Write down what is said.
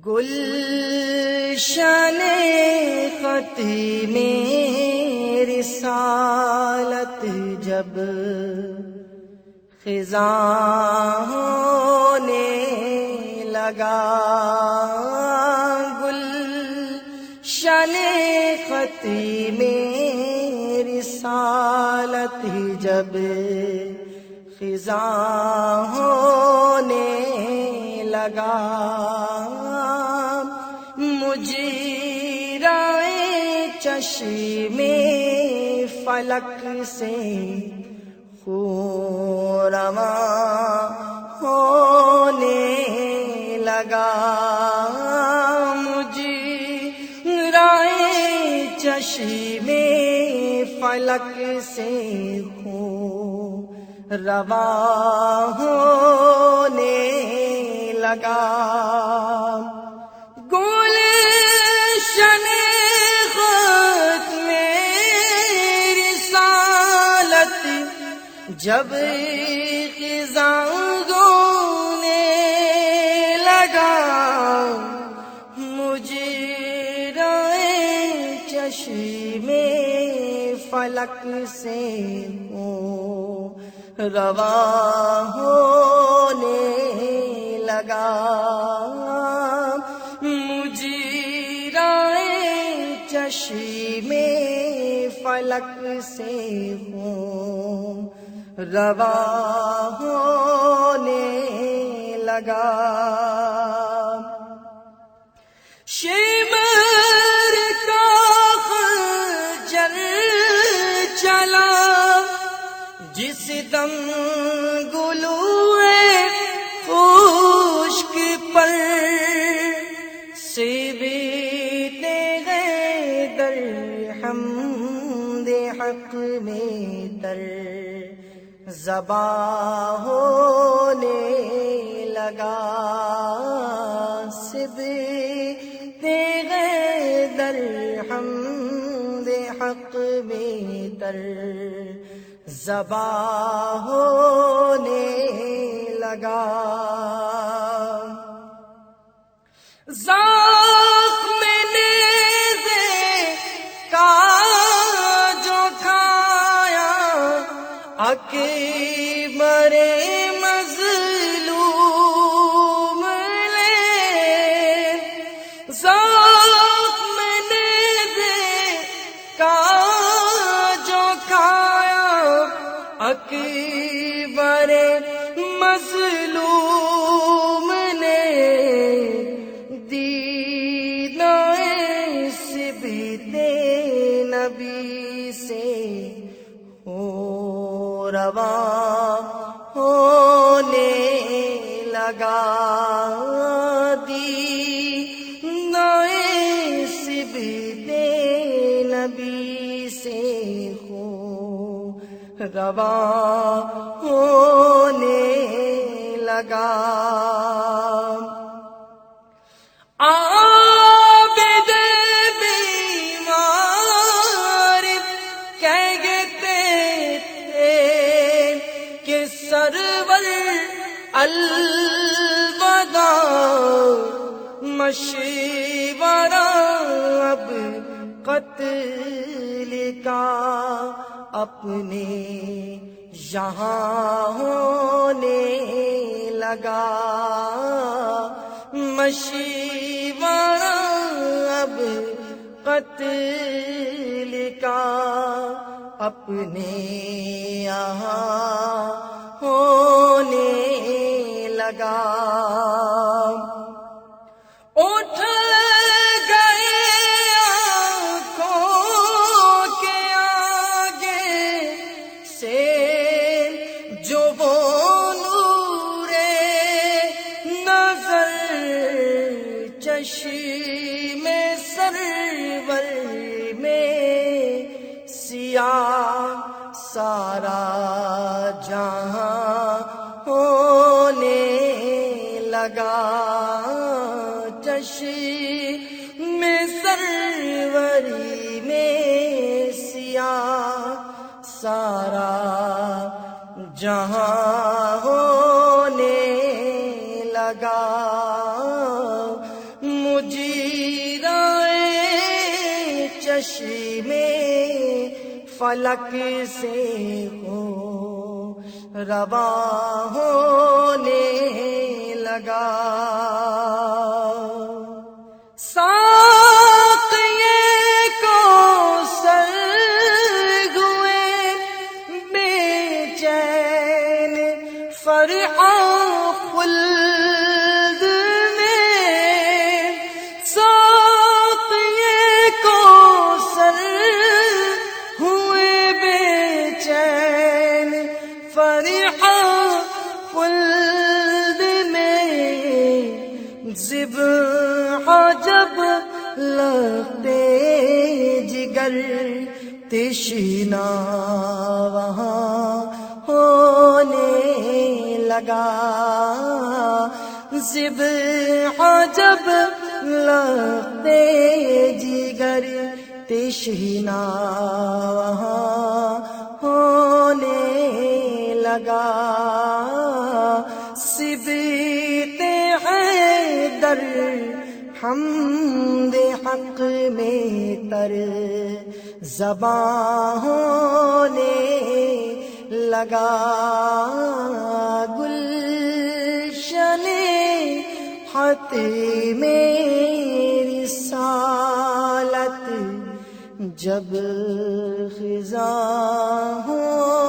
گلشن ختم رسالت جب خزاں ہونے لگا، گلشن ختم رسالت جب خزاں ہونے لگا، مجرائے چشم فلک سے خون رواں ہونے لگا، مجرائے چشم فلک سے خون رواں ہونے لگا، گلشن ختم رسالت جب خزاں ہونے لگا، مجرائے چشم فلک سے رواں ہونے لگا، مجرائے چشم فلک سے رواں ہونے لگا، شمر کا خنجر چلا جس دم گلوئے خشک پر سے بیتے گئے در حمد حق میں تر زباں ہونے لگا، سے بیتے گئے در حمد حق میں تر زباں ہونے لگا، زخم نیزے کا جو کھایا اکبر مظلوم نے، زخم نیزے کا جو کھایا اکبر مظلوم نے، دیدائے صبت نبی سے رواں ہونے لگا، دیدائے صبت نبی سے رواں ہونے لگا، عابد بیمار کہتے تھے کہ سرور الوداع، مشورہ اب قتل کا اپنے یہاں ہونے لگا، مشورہ اب قتل کا اپنے یہاں ہونے لگا، اٹھ گئے آنکھوں کے آگے سے جو وہ نور نظر، چشم سرور میں سیاہ سارا جہاں ہونے لگا، چشم سروری میں سیاہ سارا جہاں ہونے لگا، چشمے فلک سے ہو رواں ہونے لگا ساقیے کوثر ہوئے بے چین فرحاں خلد میں ساقیے کوثر ہوئے بے چین فرحاں خلد میں ذبح جب لگتے جگر تشنا وہاں ہونے لگا ذبح جب لگتے جگر تشنا وہاں ہونے لگا صدیق حیدر حمد حق میں تر زباں ہونے لگا گلشن حتم رسالت جب خزاں ہو